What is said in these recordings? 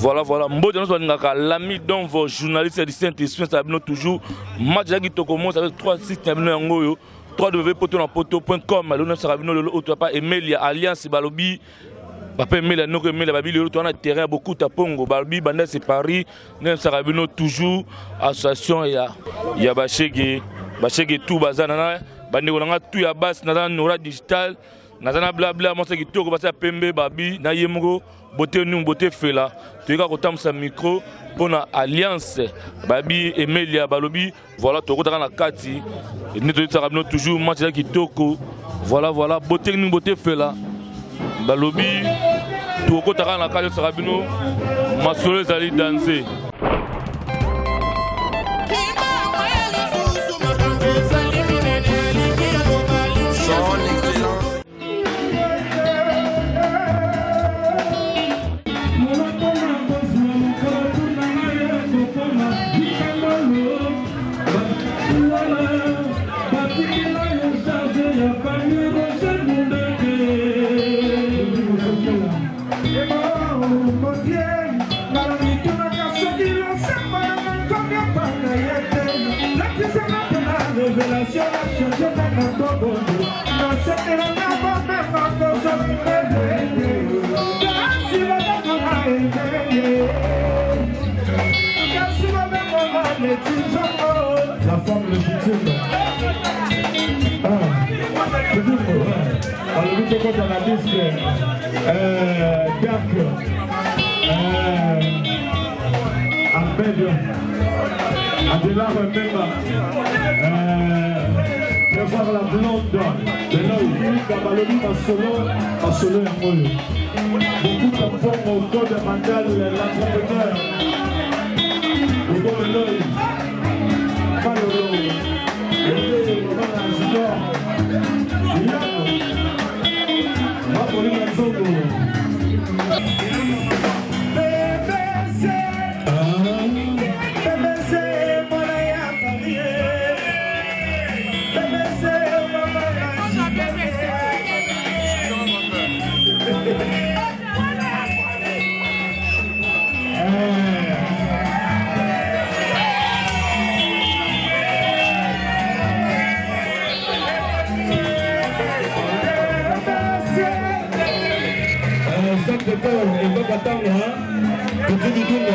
Voilà, Mbodia nous avons l'ami donc vos journalistes du Saint-Esprit, ça a toujours match qui commence avec 3 systèmes en goyo. 3w.poto.com, le nom sera venu l'autre pas Emilia Alliance Balobi. Papa Emilia no que Emilia Babi le tourne terrain beaucoup tapongo Balobi Banda c'est Paris, nem sera venu toujours association ya Bachege tout bazana bande ko tout ya bas na Nora digital na blabla mo se kitoko basa Pembe Babi na yemugo beauté fela tu ka kotamsa micro pour la alliance Babi Emilia Balobi voilà to ko na kati et nous toujours match qui toko voilà beauté fela Balobi to ko na kati sarabino masolo zali danser. La forme légitime. On le dit contre la disque. Dark. Ambed. Adela Remember. Prévoir la blonde. De là où il y a Balobi en solo et en molle. Beaucoup de formes au code de Mandal, l'entrepreneur. Au bon de l'œil. Malolo. Le Junior. Va pour les Manzongo. Il va attendre, petit Bidoum.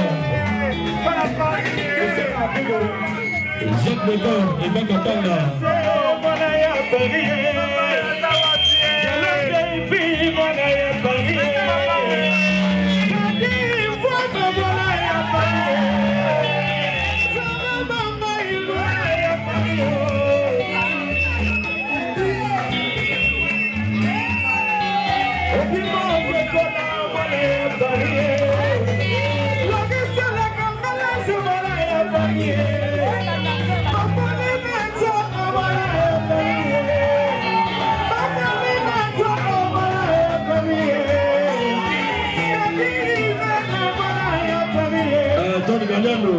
Jacques Bédor, il va attendre. Tony Galliano.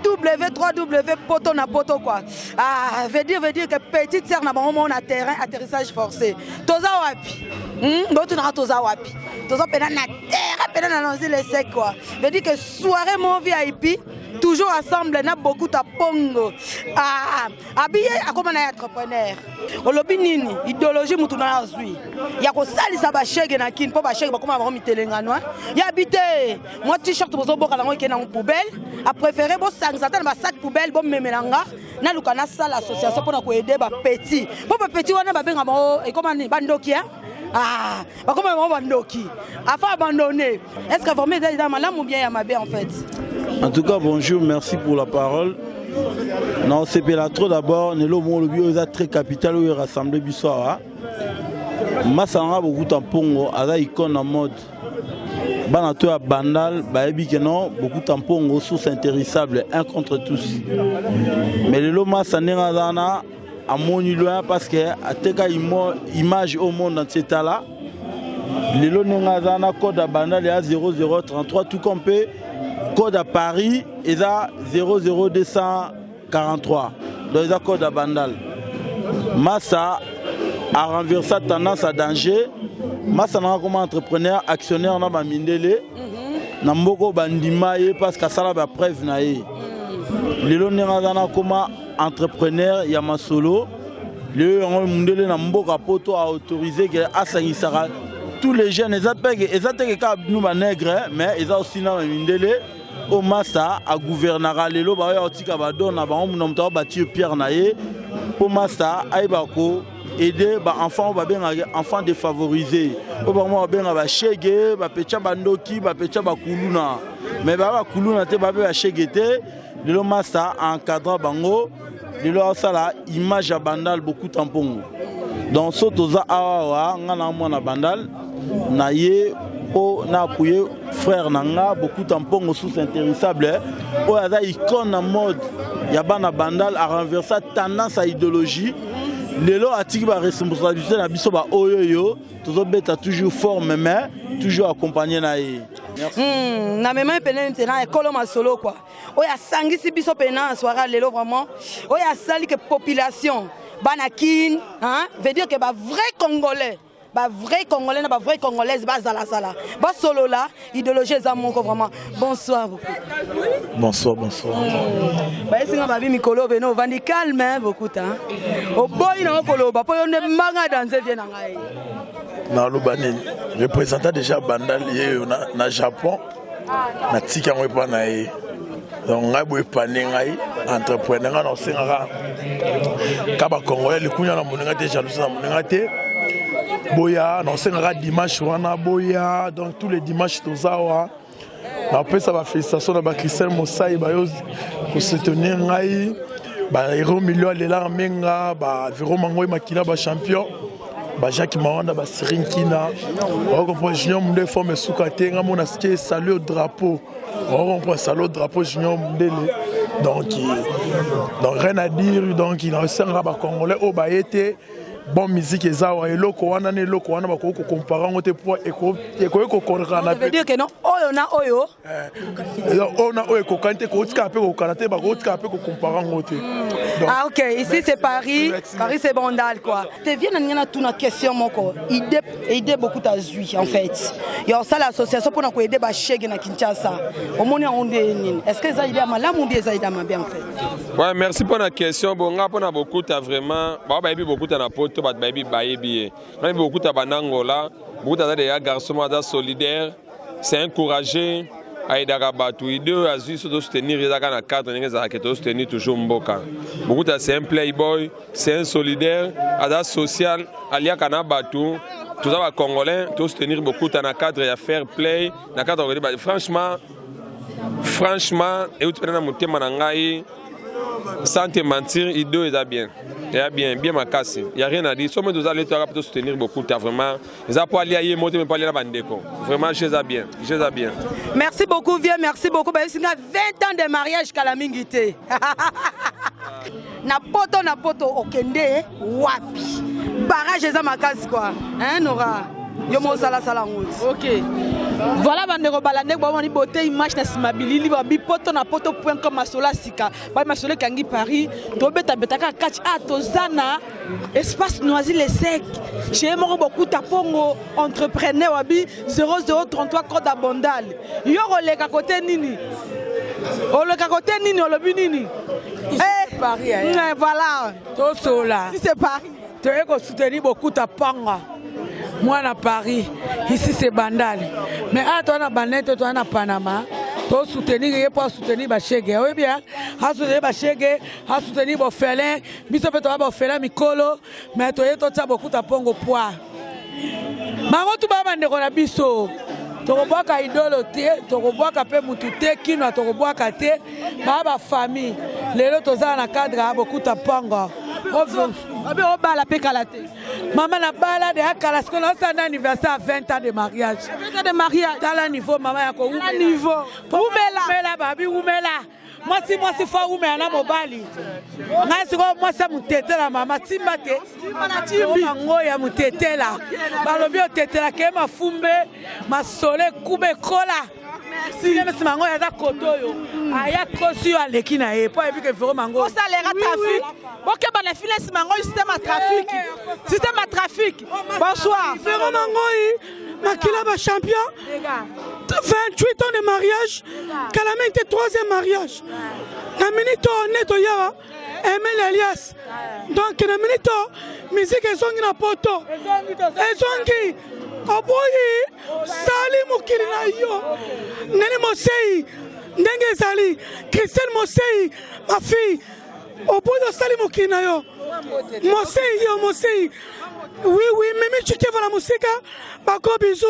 3W poto na poto quoi. Ah, veut dire que petite sœur na bango on a terrain atterrissage forcé. Toza wapi. Botu na toza wapi. Toza pena na terre, pena na lancer les secs quoi. Veut dire que soirée mon VIP toujours ensemble na beaucoup ta pongo. Ah, habillé à comme un entrepreneur. Olobi nini idéologie mutu na azui. Ya ko salisa ba chege na kin po ba chege ba comme ba mitelenga no. Ya habité. Moi t-shirt bozo boka na ngoi na poubelle. A préféré bo sangzata na sac poubelle bo memelanga na lukana sala association pour na ko aider ba petit. Po ba petit wana ba benga mo e comme ni bandoki hein. Ah, ba comme mo bandoki. Afa abandonner. Est-ce que vraiment c'est dans malam ou bien ya mabe en fait? En tout cas, bonjour, merci pour la parole. Non, c'est trop d'abord, nous avons le bio très capital où il rassemble Bissoara. Massanga beaucoup de tampongo, à la icône en mode. Banato à Bandal, Baebi Kenon, beaucoup de tampongo, source intéressable, un contre tous. Mais le loma sanera dana, à mon loin parce que à teka image au monde dans cet état-là. Le loma dana code à Bandal est à 0033, tout compé. Code à Paris est à 00243. Donc il y a code à Bandal. Massa a renversé tendance à danger. Massa n'a comme entrepreneur, actionnaire n'a pas mindélé. N'a pas bandimaye parce que ça la preuve naïe. Les lonérazana comme entrepreneur y a ma solo. Le mindélé n'a pas poto à autoriser que Assangisara. Tous les jeunes, ils ont nous nègres, mais ils ont aussi mindélé. Au Massa à gouverneral lelo ba ya otika ba dona ba on nomta ba ti Pierre naé au Massa ay ba ko aider ba enfants ba ben enfants défavorisés au ba mo ben ba chege ba pecha bandoki ba pecha ba kuluna mais ba kuluna te ba ba chege te lelo Massa encadrant bango lelo sala image à Bandal beaucoup tampon donc sotoza awa ngana mo na Bandal naé o na appuyer frère nanga beaucoup tampon sous intéressable o ada icône en mode ya bana Bandal a renversé tendance à idéologie lelo atiki ba responsabilité na biso ba oyoyo tozo beta toujours forme mais toujours accompagné na ye. Na même pena maintenant ekolo masolo quoi o ya sangisi biso pena soirée lelo vraiment o ya sali que population banakin hein veut dire que ba vrai congolais ba vrai congolais na ba vrai congolaise ba zala zala ba solo là idéologie za monko vraiment bonsoir beaucoup. Bonsoir ba esinga ba bi mikolo beno vandi calme hein beaucoup hein o boy na okolo ba po yone manga danser bien ngai na lobani représentant déjà Bandal na Japon na tika ngwe pa na e donc ngai boy pané ngai entrepreneur na osengaka ka ba congolais le kunya na moninga te jalousie na moninga te boya na osengaka dimanche wana boya donc tous les dimanches tozawa na pesa ba félicitation na ba Christelle Mosai ba yo ko soutenir ngai ba héros million lela menga ba Véro Mangoy makila ba champion ba Jacques Mawanda ba Sirinkina on comprend junior munde forme soukate nga mona ske salut au drapeau on comprend salut au drapeau junior munde donc rien à dire donc il a osengaka ba congolais o ba été bon musique ezawa eloko wana ne eloko wana bakoko comparer ngote pour eko ko korana veut dire que non oyo na oyo on a oyo ko kante ko tika pe ko kanate ba ko tika pe ko comparer ngote. Ah OK, ici c'est Paris, Paris c'est Bandal quoi. Tu viens na tuna question moko. Idée beaucoup ta zui en fait. Il y a ça l'association pour na ko aider ba chege na Kinshasa. Au moni onde nini. Est-ce que ça idée malamu ou bien ça idée bien en fait? Ouais, merci pour la question. Bon, on a beaucoup ta vraiment ba ba beaucoup ta na poto ba ba bayebi. On a beaucoup ta banangola, beaucoup ta des garçons da solidaire, c'est encourager aidaka batu idée azui se soutenir les na cadre n'enga za keto soutenir toujours mboka. Beaucoup ta c'est un playboy, c'est un solidaire, ada social, alia kana batu tout ça va congolais, tout soutenir beaucoup ta na cadre ya fair play, na cadre franchement et tu prends mon thème na ngai sans te mentir, idée est bien. Bien ma casse. Il n'y a rien à dire. Si vous allez te soutenir beaucoup, vraiment. Ils ont pas aller monter, mais pas aller à la vraiment, je les ai bien. Merci beaucoup, vieux. Merci beaucoup. Il y a 20 ans de mariage qu'à la mingité. Na poto, okende, wapi. Barrage, ils ont ma casse quoi. Hein, Nora? yo mosala sala ngoti. OK. Voilà bandeko balande ba moni beauté image na simabili li ba bipoto na poto.com masola sika. Ba masola kangi Paris. To beta betaka catch tozana espace Noisy-le-Sec. Chez moko beaucoup tapongo entrepreneur wabi 0033 code abondal. Yo roleka côté nini? Oleka côté nini olobi nini? Paris. Voilà. To sola. Si c'est Paris. Tu as soutenu beaucoup ta panga. Moi à Paris, ici c'est Bandal. Mais à toi à Bandal, toi à Panama, tu as soutenu pour soutenir Bachege. Oui bien, à soutenir Bachege, à soutenir Bofélin, biso peut avoir Bofélin Mikolo, mais tu as beaucoup ta panga poids. Mango tu vas bande qu'on a biso. Tokoboaka idolo te, tokoboaka pe mutu te, kino tokoboaka te, ba famille. Lelo toza na cadre a beaucoup ta panga. Abi o bala pe kalate. Maman na bala de akala parce que nous sommes anniversaire à 20 ans de mariage. 20 ans de mariage. Dans le niveau maman ya ko umela. Niveau. Umela babi umela. Moi si fa umela mobali. Nga siko moi ça mutetela mama timba te. Mana timbi. Ngo ya mutetela. Balobi o tetela ke mafumbe, masole kube kola. Si les mango ya za kotoyo. Aya kosi yo aleki na e. Po ebi ke vero mango. Ça les trafic. OK ba les filles mango système à trafic. Système à trafic. Bonsoir. Vero mango Makila ba champion. 28 ans de mariage. Kalamente 3e mariage. Na minito neto ya Emel Alias. Donc na minito musique ezongi na poto. Ezongi. Aboyi Sali mokili na yo. Nene Mosei. Ndenge Sali. Christelle Mosei. Ma fille. Oboyi Sali mokili na yo. Mosei yo Mosei. Oui, mais tu te vois la musique, bako bisou.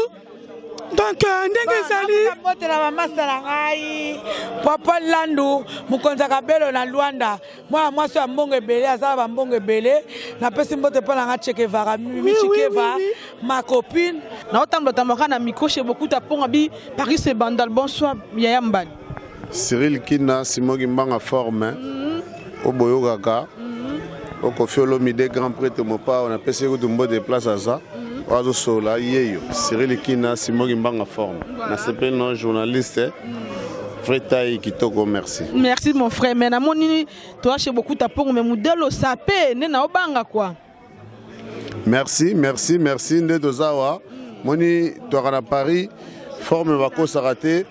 Donc, ndenge zali. Papa Landu, mukonza kabelo na Luanda. Moi so mbongo ebele, azaba mbongo ebele. Na pesi mbote pa na cheke vara, michikeva, ma copine. Na otambo tamaka na micro chez beaucoup ta ponga bi Paris c'est Bandal. Bonsoir, Yaya Mbani. Cyril Kina Simogi Mbanga forme. Oboyo Gaga. Au Kofiolo Mide Grand Prêtre Mopa, on a passé au Dumbo de place à ça. Oiseau Sola, Yeyo, Cyril Kina, Simogi Mbanga forme. On a s'appelé non journaliste. Fretaï Kitoko, merci. Merci mon frère. Mais na moni, toi chez beaucoup ta pongo, mais modèle sapé, nena obanga quoi. Merci. Ndedozawa. Moni, toi à Paris, forme Vako Sarate.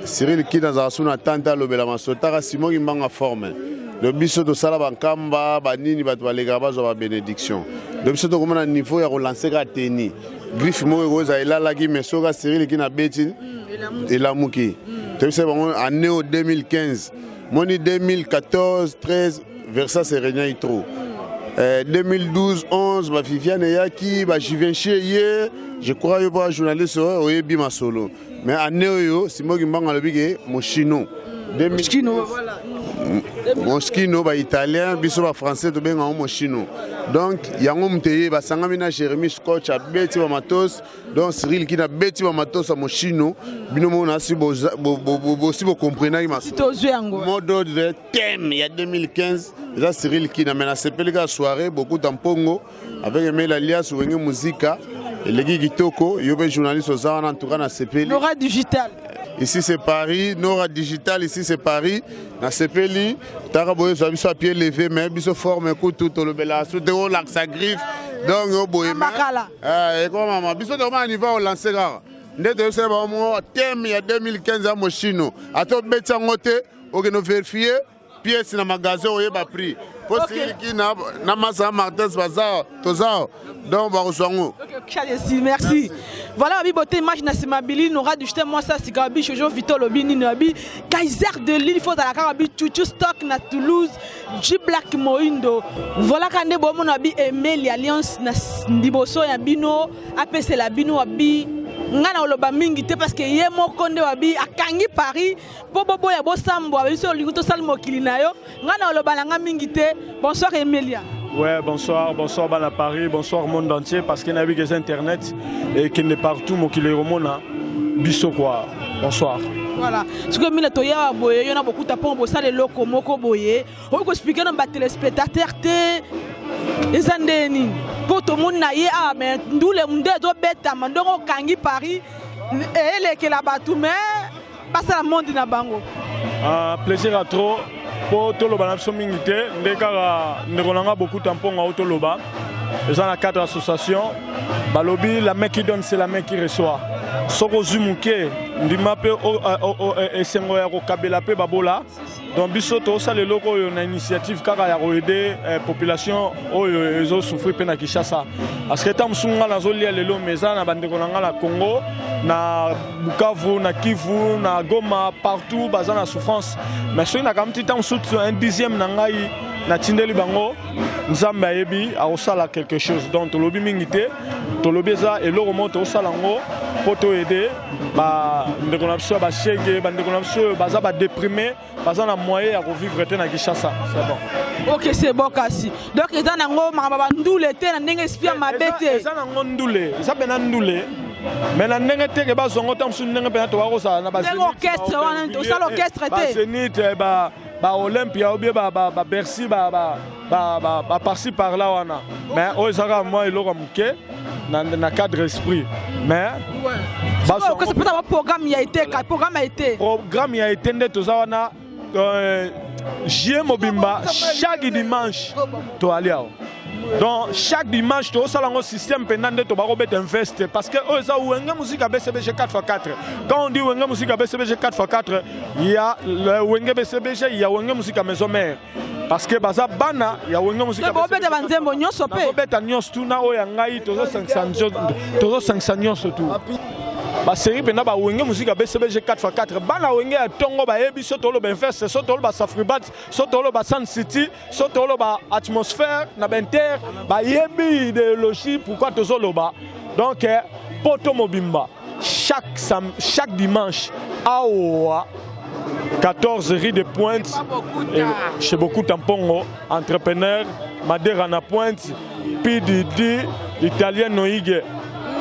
Cyril Kina Zarasuna Tanta Lobela Masotara, Simogi Mbanga forme. Le biso de Salabakamba, Banini, Batwalegaba, Zoba bénédiction. Le biso de Romana niveau, il y a relancé à Teni. Griffe Moïse, il a la guimée, Soga Cyril qui n'a bétin et la mouki. Tu sais, en 2015, Moni 2014, 13, Versa Serenia trop. 2012, 11, Viviane Yaki, Jivenche, je crois que le journaliste est bien solo. Mais en Néo, c'est moi qui m'en ai dit, mon chino. Moschino ba italien biso ba français to benga moschino donc yango muteye ba sangamina Jérémy Scotch a beti ba matos donc Cyril qui na beti ba matos a moschino bino mona si bo si bo comprendre ma mode de thème il y a 2015 là Cyril qui na mena sepelika soirée beaucoup tampongo avec Emel Alias ou ngé musica et les Kitoko yo be journaliste aux en tout cas na sepeli Nora Digital. Ici c'est Paris, Nora Digital, ici c'est Paris. Na CPLI, Taraboye soit biso à pied levé, mais biso forme coup tout le bela, tout de haut l'axe à griffe. Donc au boye. Et comment maman, biso de comment on y va au lancer là. Ndete c'est bon moi thème il y a 2015 à Mochino. À toi bête en côté, on va vérifier pièce dans magasin au yeba prix. Pour ceux qui na massa Martins Bazar, tozao. Donc va rejoindre. Merci. Voilà, beauté image na simabili Nora Digital moi ça c'est Gabi Jojo Vito Lobini Nabi Kaiser de Lille il faut à la Gabi Chuchu stock na Toulouse G Black Moindo. Voilà quand bo mon abi Emel Alliance na liboso ya bino APC la bino abi ngana oloba mingi te parce que ye moko nde wabi akangi Paris bobo ya bosambo biso linguto salmo kilinayo ngana oloba langa mingi te. Bonsoir Emelia. Ouais, bonsoir Bala Paris, bonsoir monde entier, parce qu'il y a des internet et qu'il est partout, mon qu'il est au monde, biso quoi. Bonsoir. Voilà. Ce que mine toya boye, il y en a beaucoup tapons pour ça les locaux moko boye. On peut expliquer dans les téléspectateurs eza nde nini mpo tomoni na ye awa me ndule nde ezobetama ndongo okangi Paris elekela bato me basala mondi na bango. Plaisir à trop pour toloba na biso mingi te nde kaka ndeko nanga beaucoup tamponga o toloba eza na cadre association balobi la main qui donne c'est la main qui reçoit soko zumuke ndima pe esengo ya kokabela pe babola donc biso tosala eloko oyo na initiative kaka ya koede population oyo ezosouffrir mpe na Kinshasa parce que ntango mosusu nga nazolia lelo mais eza na bandeko na nga na Congo na Bukavu na Kivu na Goma partout baza na souffrance mais soki nakamati ntango mosusu un dixième na ngai natindeli bango nzambe ayebi akosala quelque chose donc tolobi mingi te tolobi eza eloko moko tokosala yango mpo toyede bandeko na biso ya bashege bandeko na biso oyo baza badéprime baza na moyen ya kovivre te na Kinshasa c'est bon. Ok c'est bon kasi donc eza nango makambo bandule te na ndenge esprit mabe te eza nango ndule eza pena ndule mais na ndenge teke bazongo ntango mosusu ndenge mpena tokakosala na orchestre wana osala orchestre te bazenite Olympia ou bien Bercy par-ci par-là wana mais oyo ezaka mwa eloko moke na cadre esprit mais programme ya été nde toza wana Jie Mobimba chaque dimanche toali awa donc chaque dimanche tosala un système pendant de tobako bet investe parce que ça wenge musique à BCBG 4x4 quand on dit wenge musique à BCBG 4x4 il y a le wenge BCBG il y a wenge musique à maison mère parce que baza bana il y a wenge musique à BCBG banzembo nyonso pe beta nyonso tuna oya ngai tozo 500 nyonso tout ba série pena ba wenge musique à BCBG 4x4 bana wenge ya tongo ba yebi soto lo benfest soto lo ba Safribat soto lo ba Sun City soto lo ba atmosphère na benter ba yebi idéologie pourquoi tozo lo ba donc poto mobimba chaque dimanche awa 14 riz de pointe chez beaucoup tampongo entrepreneur Madera na pointe PDD italien Noige.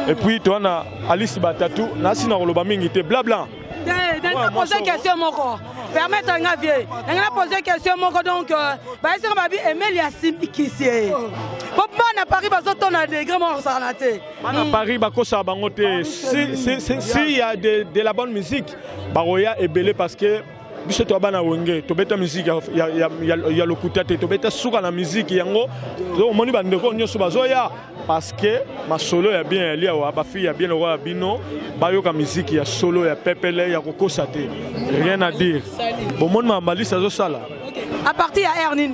Et puis, tu as Alice Batatou, Nassi Naroloba Mingite, blabla. Je poser une question, Moko. Permettez-moi de poser une question, Moko. Donc, je vais Emilia Simikisi. Pourquoi à Paris, on a des grands morceaux à Paris, s'il y a de la bonne musique, Baroya est belé parce que. Biso to bana wenge to beta musique ya lokuta te to beta suka na musique yango to moni bandeko nyoso bazoya parce que ma solo ya bien lia wa ba fille ya bien roi bino bayoka musique ya solo ya pepele ya kokosa te rien à dire bon mon mambali ça zo sala à partir à Ernin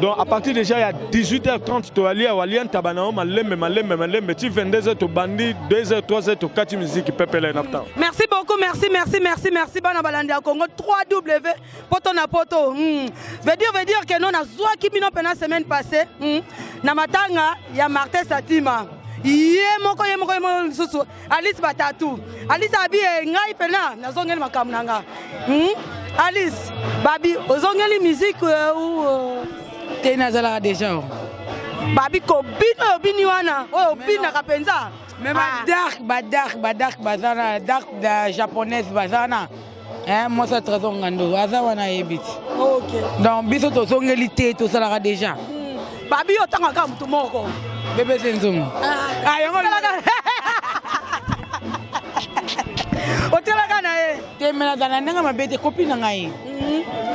donc à partir déjà il y a 18h30 to alia walien tabana malembe ti 22h to bandi 2h 3h to 4 musique pepele napta merci beaucoup merci bana balandi à Congo 3W poto na poto veut dire que non na zwa ki bino pena semaine passée na matanga ya Martin Satima ye moko susu Alice Batatou Alice abi ngai pena nazongeli makambo nanga Alice babi ozongeli musique ou te nazala déjà babi ko bini wana oh bina kapenza mais badark bazana dark da japonaise bazana moi ça très ngando aza wana ebit OK donc biso to zongeli te to sala déjà babi otanga ka mutu moko bébé senzungu yango otela kana e te mena dana nanga mabete copine ngai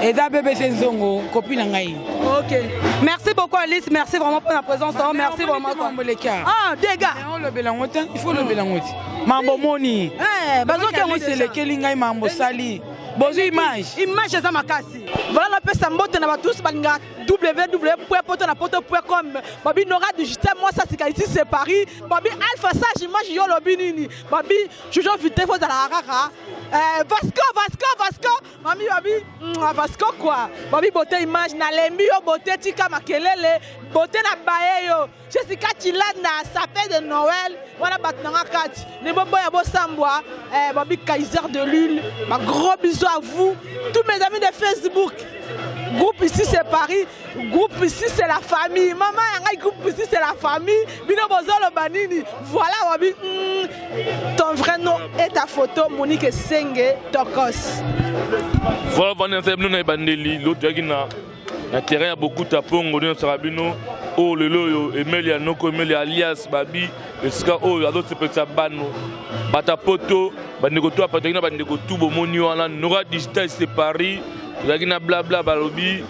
eza bébé senzungu copine ngai OK merci beaucoup Alice merci vraiment pour la présence merci vraiment ah dégâts on le belangote il faut le belangote mambo moni bazoke mo selekeli ngai mambo sali bozo image za makasi voilà la pesa mbote na tous balinga www.potonapoto.com babi Nora de Justin moi ça c'est ici c'est Paris babi Alpha Sage image yo lobi nini babi Jojo Vite faut dans la rara Vasco mami babi Vasco quoi babi beauté image na lembi yo beauté tika makelele beauté na baye yo Jessica Chilanda sapin de Noël voilà batnanga kati ne bobo ya bosambwa babi Kaiser de Lille ma gros bisous à vous tous mes amis de Facebook. Groupe ici c'est Paris, groupe ici c'est la famille. Maman yanga groupe ici c'est la famille. Bino bozolo banini. Voilà wabi ton vrai nom et ta photo Monique Senge Tokos. Voilà, on est bandeli l'autre qui na terrain a beaucoup de pongo de Sarabino. oh lelo Emelia Noko Emelia alias babi esika oyo azosepelisa bano bata poto bandeko to apataki na bandeko tu bomoni wana Nora Digital c'est Paris tozalaki na blabla balobi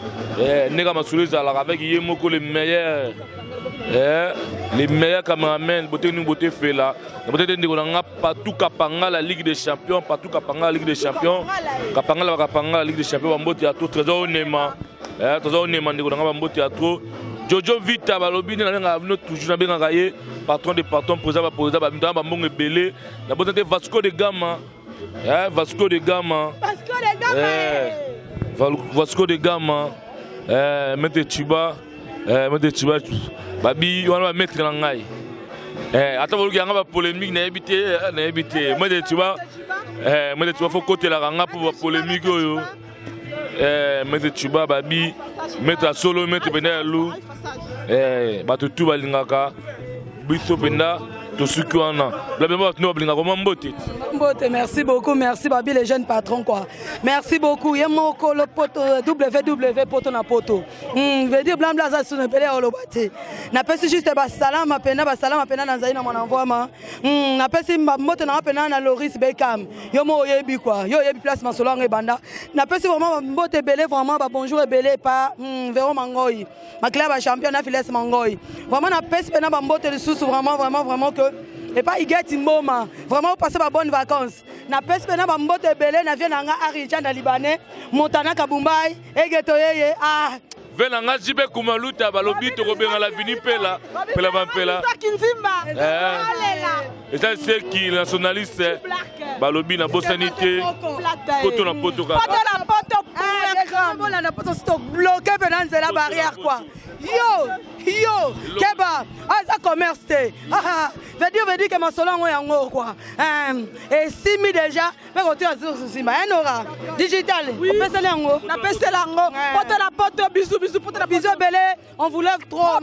ndenge masolo ezalaka avec ye moko les meilleurs caméramens beauté nous beauté fait là beauté ndeko na nga partout kapanga la Ligue des Champions partout kapanga la Ligue des Champions kapanga la Ligue des Champions bambote ya to trésor onema ndeko na nga bambote ya to Jojo Vita balobi na nga avino toujours na benga ye patron de patron président ba mbongo ebele na bote Vasco de Gama Vasco de Gama Mete Chiba babi wana ba mettre na ngai ata boluki nga ba polémique na ebité Mete Chiba faut côté la nga pour ba polémique oyo Mete Chiba babi mettre solo mettre penda lu bato tu balingaka biso penda to suki wana blabema bato balingaka comment mbote merci beaucoup merci babi les jeunes patrons quoi merci beaucoup yemoko le poto www poto na poto veut dire blanc blanc ça sonne pele olobate na pesi juste basalama pena na nzai na mwana mvoma na pesi mbote na pena na Loris Beckham yomo oyebi quoi yo yebi place masolo nga banda na pesi vraiment mbote belé vraiment ba bonjour belé pa Véro Mangoyi ma club ba champion na Files Mangoyi vraiment na pesi pena ba mbote le sous vraiment que et pas y get moment vraiment passer ba bonnes vacances na pesi pena ba mbote belé na vient nga Aridjan na Libanais Montana Kabumbai egeto yeye Vena nga jibe kumaluta balobi to kobenga la vini pela bampela et ça c'est qui nationaliste balobi na bosanité poto na poto ka poto na poto stock bloqué pendant la barrière quoi yo keba asa commerce veut dire que ma solongo yango quoi et simi déjà mais retour sur simba enora digital on peut cela yango na peste lango poto na poto bisou poto na bisou belé on vous lève trop